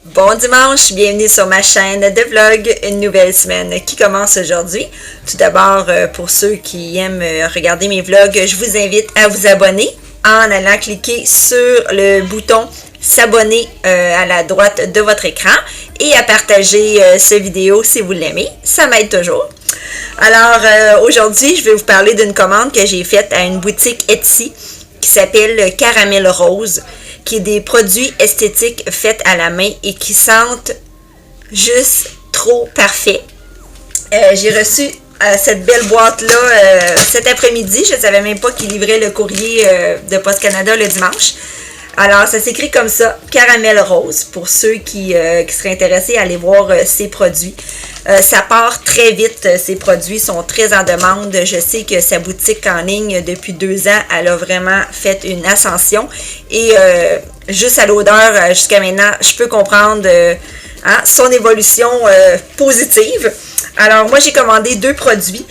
Bon dimanche, bienvenue sur ma chaîne de vlog, une nouvelle semaine qui commence aujourd'hui. Tout d'abord, pour ceux qui aiment regarder mes vlogs, je vous invite à vous abonner en allant cliquer sur le bouton s'abonner à la droite de votre écran et à partager cette vidéo si vous l'aimez, ça m'aide toujours. Alors aujourd'hui, je vais vous parler d'une commande que j'ai faite à une boutique Etsy qui s'appelle Caramel Rose, qui est des produits esthétiques faits à la main et qui sentent juste trop parfait. J'ai reçu cette belle boîte-là cet après-midi. Je ne savais même pas qu'ils livraient le courrier de Post Canada le dimanche. Alors, ça s'écrit comme ça, Caramel Rose, pour ceux qui seraient intéressés à aller voir ces produits. Ça part très vite, ces produits sont très en demande. Je sais que sa boutique en ligne, depuis 2 ans, elle a vraiment fait une ascension. Et juste à l'odeur, jusqu'à maintenant, je peux comprendre son évolution positive. Alors, moi, j'ai commandé 2 produits.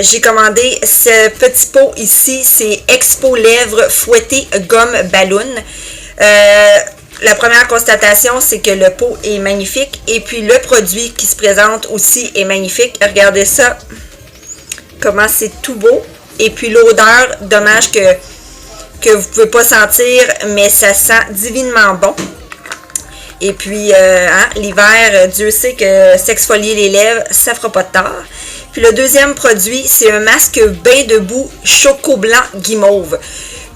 J'ai commandé ce petit pot ici, c'est Expo Lèvres Fouettées Gomme Ballon. La première constatation, c'est que le pot est magnifique et puis le produit qui se présente aussi est magnifique. Regardez ça, comment c'est tout beau. Et puis l'odeur, dommage que vous ne pouvez pas sentir, mais ça sent divinement bon. Et puis, l'hiver, Dieu sait que s'exfolier les lèvres, ça ne fera pas de tort. Puis le deuxième produit, c'est un masque bain debout choco blanc guimauve.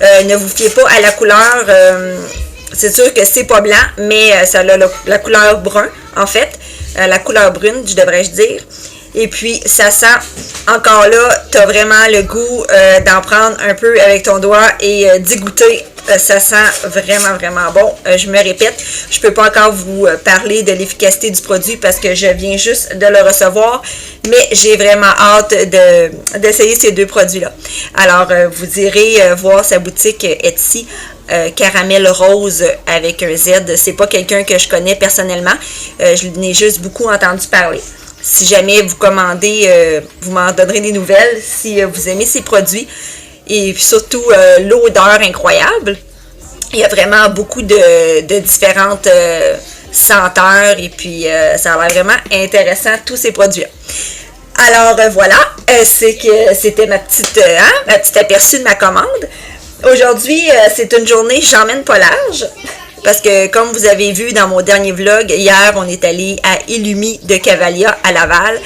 Ne vous fiez pas à la couleur, c'est sûr que c'est pas blanc, mais ça a la couleur brun, en fait. La couleur brune, devrais-je dire. Et puis, ça sent, encore là, tu as vraiment le goût d'en prendre un peu avec ton doigt et d'y goûter. Ça sent vraiment, vraiment bon. Je me répète, je ne peux pas encore vous parler de l'efficacité du produit parce que je viens juste de le recevoir, mais j'ai vraiment hâte d'essayer ces 2 produits-là. Alors, vous irez voir sa boutique Etsy, Caramel Rose avec un Z. C'est pas quelqu'un que je connais personnellement. Je n'ai juste beaucoup entendu parler. Si jamais vous commandez, vous m'en donnerez des nouvelles si vous aimez ces produits. Et surtout, l'odeur incroyable. Il y a vraiment beaucoup de différentes senteurs. Et puis, ça a l'air vraiment intéressant, tous ces produits-là. Alors, voilà. C'était ma petite aperçu de ma commande. Aujourd'hui, c'est une journée, j'emmène pas large. Parce que, comme vous avez vu dans mon dernier vlog, hier, on est allé à Illumi de Cavalia à Laval.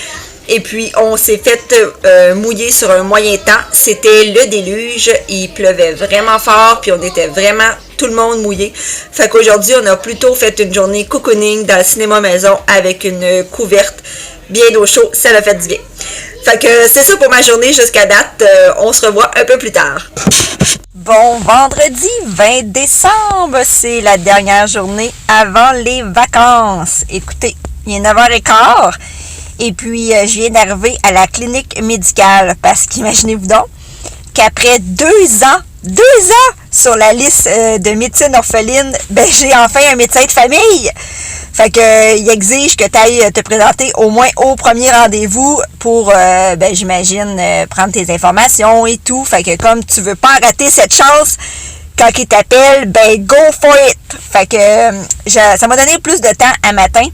Et puis, on s'est fait mouiller sur un moyen temps. C'était le déluge. Il pleuvait vraiment fort. Puis, on était vraiment tout le monde mouillé. Fait qu'aujourd'hui, on a plutôt fait une journée cocooning dans le cinéma maison avec une couverte bien au chaud. Ça l'a fait du bien. Fait que c'est ça pour ma journée jusqu'à date. On se revoit un peu plus tard. Bon, vendredi 20 décembre, c'est la dernière journée avant les vacances. Écoutez, il est 9h15. Et puis, je viens d'arriver à la clinique médicale parce qu'imaginez-vous donc qu'après 2 ans sur la liste de médecine orpheline, j'ai enfin un médecin de famille. Fait que il exige que tu ailles te présenter au moins au premier rendez-vous pour, j'imagine, prendre tes informations et tout. Fait que comme tu veux pas rater cette chance, quand il t'appelle, go for it. Fait que ça m'a donné plus de temps à matin.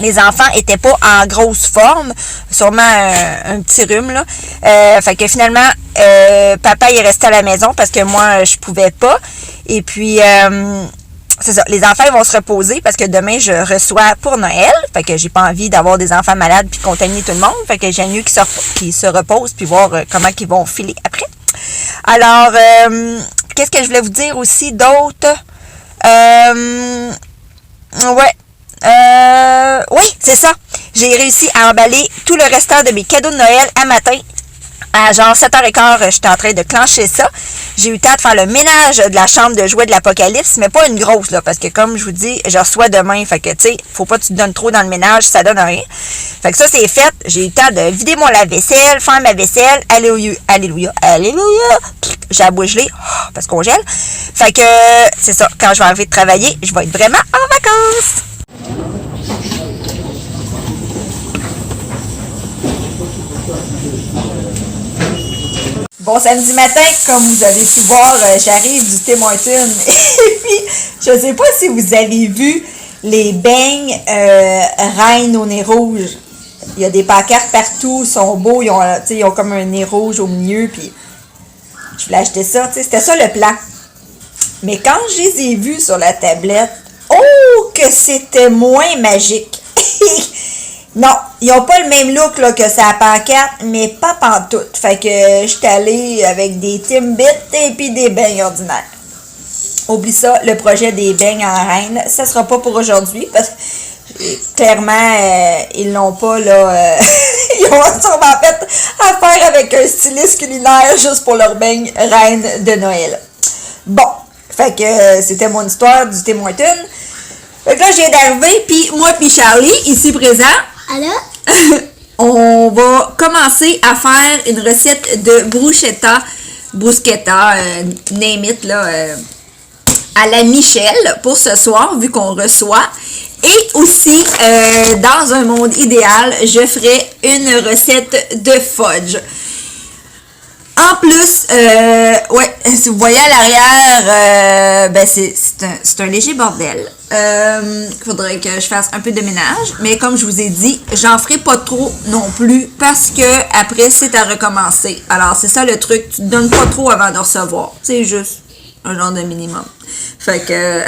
Les enfants étaient pas en grosse forme, sûrement un petit rhume, là. Fait que finalement, papa il est resté à la maison parce que moi, je pouvais pas. Et puis, c'est ça, les enfants ils vont se reposer parce que demain, je reçois pour Noël. Fait que j'ai pas envie d'avoir des enfants malades puis contaminer tout le monde. Fait que j'aime mieux qu'ils se reposent puis voir comment ils vont filer après. Alors, qu'est-ce que je voulais vous dire aussi d'autre? Oui, c'est ça. J'ai réussi à emballer tout le restant de mes cadeaux de Noël à matin. À genre 7h15, j'étais en train de clencher ça. J'ai eu le temps de faire le ménage de la chambre de jouets de l'Apocalypse, mais pas une grosse, là, parce que comme je vous dis, je reçois demain. Fait que, tu sais, faut pas que tu te donnes trop dans le ménage, ça donne rien. Fait que ça, c'est fait. J'ai eu le temps de vider mon lave-vaisselle, faire ma vaisselle. Alléluia. J'ai la bouche gelée, parce qu'on gèle. Fait que, c'est ça. Quand je vais arriver de travailler, je vais être vraiment en vacances. Bon samedi matin, comme vous avez pu voir, j'arrive du Tim Hortons. Et puis, je ne sais pas si vous avez vu les beignes reines au nez rouge. Il y a des pancartes partout, ils sont beaux, ils ont comme un nez rouge au milieu, puis je voulais acheter ça, c'était ça le plan. Mais quand je les ai vus sur la tablette, oh, que c'était moins magique! Non, ils n'ont pas le même look là, que sa pancarte, mais pas pantoute. Fait que j'étais allée avec des Timbits et puis des beignes ordinaires. Oublie ça, le projet des beignes en reine, ça sera pas pour aujourd'hui, parce que clairement, ils l'ont pas, là. Ils ont sûrement fait affaire avec un styliste culinaire juste pour leur beignes reine de Noël. Bon, fait que c'était mon histoire du Tim Hortons. Fait que là, j'ai d'arriver, puis moi puis Charlie, ici présent, Alors? on va commencer à faire une recette de bruschetta, name it, là, à la Michel pour ce soir, vu qu'on reçoit. Et aussi, dans un monde idéal, je ferai une recette de fudge. En plus, ouais, si vous voyez à l'arrière, ben c'est un léger bordel. Il faudrait que je fasse un peu de ménage. Mais comme je vous ai dit, j'en ferai pas trop non plus parce que après, c'est à recommencer. Alors, c'est ça le truc. Tu te donnes pas trop avant de recevoir. C'est juste un genre de minimum. Fait que,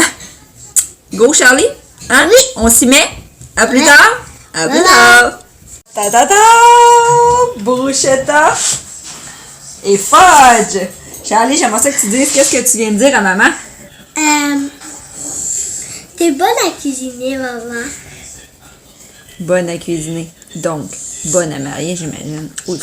go Charlie? Hein? Oui. On s'y met? À plus tard? À plus tard! Ta-ta-ta! Bruschetta! Et fudge! Charlie, j'aimerais ça que tu dises qu'est-ce que tu viens de dire à maman. T'es bonne à cuisiner, maman. Bonne à cuisiner. Donc, bonne à marier, j'imagine. Oui.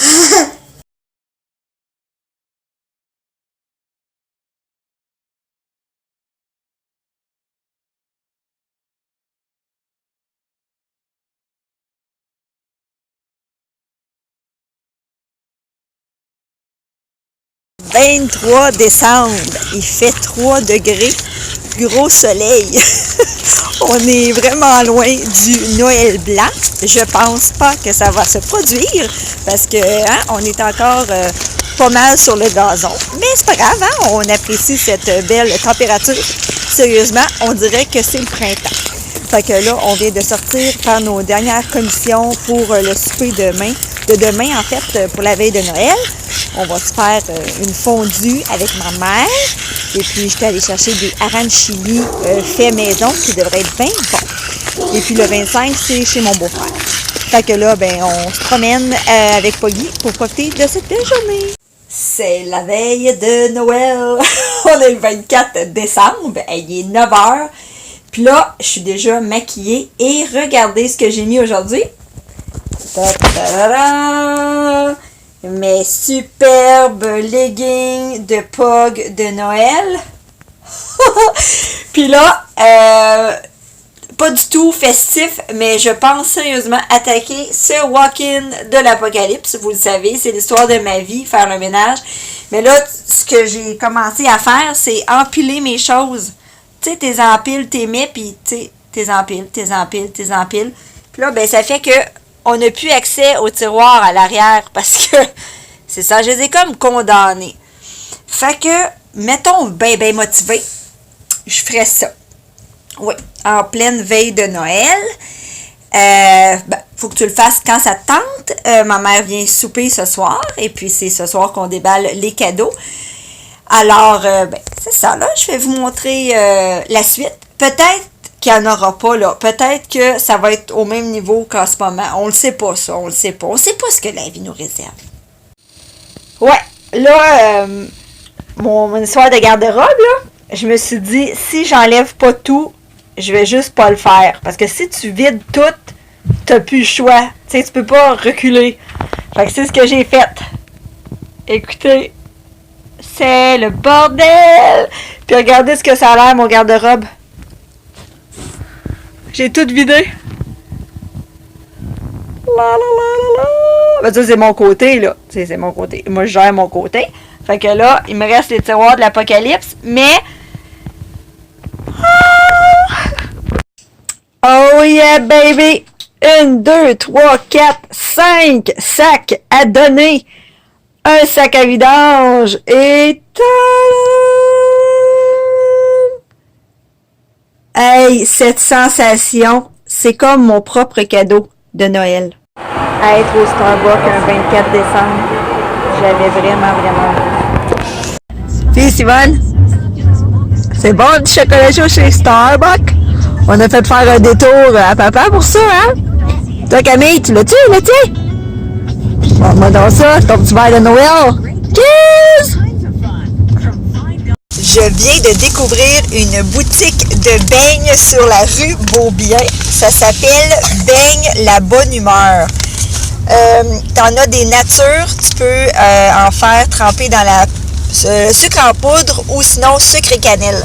23 décembre, il fait 3 degrés, gros soleil. On est vraiment loin du Noël blanc. Je pense pas que ça va se produire parce que on est encore pas mal sur le gazon. Mais c'est pas grave, on apprécie cette belle température. Sérieusement, on dirait que c'est le printemps. Fait que là, on vient de sortir faire nos dernières commissions pour le souper demain. De demain, en fait, pour la veille de Noël. On va se faire une fondue avec ma mère. Et puis, j'étais allée chercher des arancini faits maison qui devraient être bien bons. Et puis, le 25, c'est chez mon beau-frère. Fait que là, ben, on se promène avec Poggy pour profiter de cette belle journée. C'est la veille de Noël. On est le 24 décembre. Il est 9h. Puis là, je suis déjà maquillée. Et regardez ce que j'ai mis aujourd'hui. Mes superbes leggings de Pog de Noël. Puis là, pas du tout festif, mais je pense sérieusement attaquer ce walk-in de l'apocalypse. Vous le savez, c'est l'histoire de ma vie, faire le ménage. Mais là, ce que j'ai commencé à faire, c'est empiler mes choses. Tu sais, t'es empiles, t'es mets, puis tu sais, t'es empiles. Puis là, ben, ça fait que on n'a plus accès au tiroir à l'arrière parce que c'est ça, je les ai comme condamnés. Fait que, mettons ben motivé, je ferais ça. Oui, en pleine veille de Noël. Faut que tu le fasses quand ça te tente. Ma mère vient souper ce soir et puis c'est ce soir qu'on déballe les cadeaux. Alors, c'est ça, là, je vais vous montrer la suite. Peut-être qu'il n'y en aura pas, là. Peut-être que ça va être au même niveau qu'en ce moment. On le sait pas, ça. On le sait pas. On sait pas ce que la vie nous réserve. Ouais, là, mon histoire de garde-robe, là, je me suis dit, si j'enlève pas tout, je vais juste pas le faire. Parce que si tu vides tout, t'as plus le choix. Tu sais, tu peux pas reculer. Fait que c'est ce que j'ai fait. Écoutez, c'est le bordel! Puis regardez ce que ça a l'air, mon garde-robe. J'ai tout vidé. Ben, ça, c'est mon côté, là. C'est mon côté. Moi, je gère mon côté. Fait que là, il me reste les tiroirs de l'apocalypse. Mais... Oh yeah, baby! 1, 2, 3, 4, 5 sacs à donner. Un sac à vidange. Et... Hey, cette sensation, c'est comme mon propre cadeau de Noël. À être au Starbucks un 24 décembre, j'avais vraiment Fille Simone, c'est bon du chocolat chaud chez Starbucks? On a fait faire un détour à papa pour ça, hein? Toi Camille, tu l'as-tu, le tien? Bon, dans ça, ton petit verre de Noël. Cheers! Je viens de découvrir une boutique de beignes sur la rue Beaubien. Ça s'appelle Beignes La Bonne Humeur. T'en as des natures, tu peux en faire tremper dans la sucre en poudre ou sinon sucre et cannelle.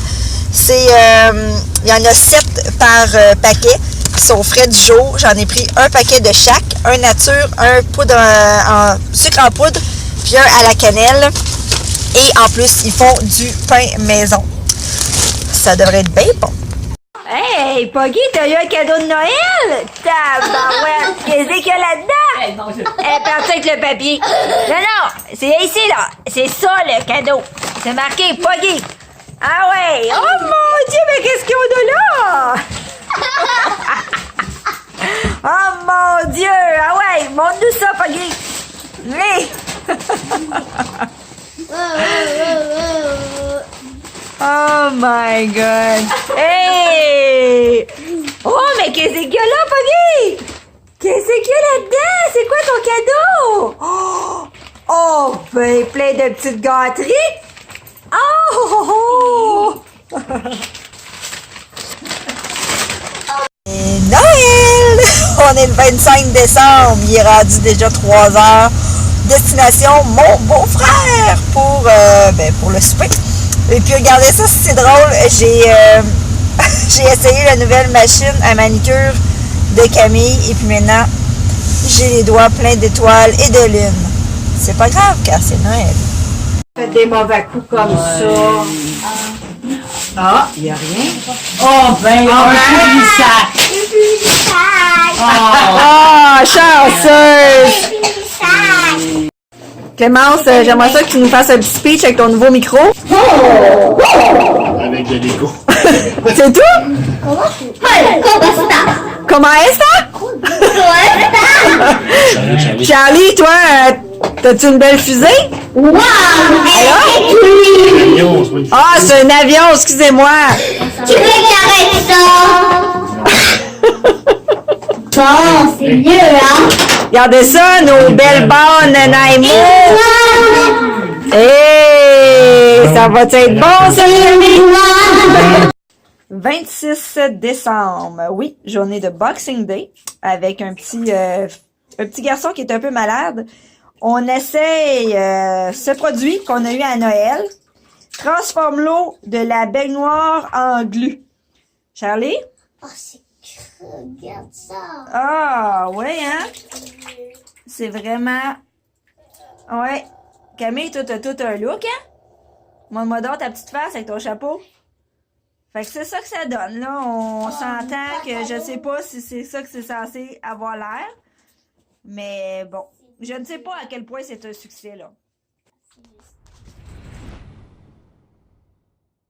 Il y en a 7 par paquet qui sont frais du jour. J'en ai pris un paquet de chaque, un nature, un poudre en sucre en poudre, puis un à la cannelle. Et en plus, ils font du pain maison. Ça devrait être bien bon. Hey, Poggy, t'as eu un cadeau de Noël? Tabarouette! Qu'est-ce qu'il y a là-dedans? Elle est partie avec le papier. Non, c'est ici, là. C'est ça, le cadeau. C'est marqué Poggy. Ah ouais! Oh mon Dieu, mais qu'est-ce qu'il y a de là? Oh mon Dieu! Ah ouais, montre-nous ça, Poggy. Oui! Oh my God! Hey! Oh, mais qu'est-ce qu'il y a là, Poggy? Qu'est-ce qu'il y a là-dedans? C'est quoi ton cadeau? Oh, ben, plein de petites gâteries. Oh! Et Noël! On est le 25 décembre. Il est rendu déjà 3 heures. Destination mon beau-frère pour le souper. Et puis regardez ça, c'est drôle. J'ai essayé la nouvelle machine à manicure de Camille et puis maintenant j'ai les doigts pleins d'étoiles et de lune. C'est pas grave car c'est Noël. Faites des mauvais coups comme ça. Ah, il n'y a rien. Oh, ben, un publisac. Ah, chanceuse! Clémence, j'aimerais ça que tu nous fasses un petit speech avec ton nouveau micro. Avec de l'ego. C'est tout? Comment est-ce ça? Charlie, toi, t'as-tu une belle fusée? Wow! Alors? Ah, c'est un avion, excusez-moi. Tu veux qu'arrête ça? Bon, c'est mieux, hein? Regardez ça, nos belles bornes Naimo. Hey, ça va être bon, ça, les 26 décembre, oui, journée de Boxing Day, avec un petit garçon qui est un peu malade. On essaye ce produit qu'on a eu à Noël. Transforme l'eau de la baignoire en glu. Charlie? Oh, c'est creux, regarde ça. Ah, ouais, hein? C'est vraiment... Ouais. Camille, toi, t'as tout un look, hein? Montre-moi donc ta petite face avec ton chapeau. Fait que c'est ça que ça donne, là. On s'entend que je sais pas si c'est ça que c'est censé avoir l'air. Mais bon, je ne sais pas à quel point c'est un succès, là.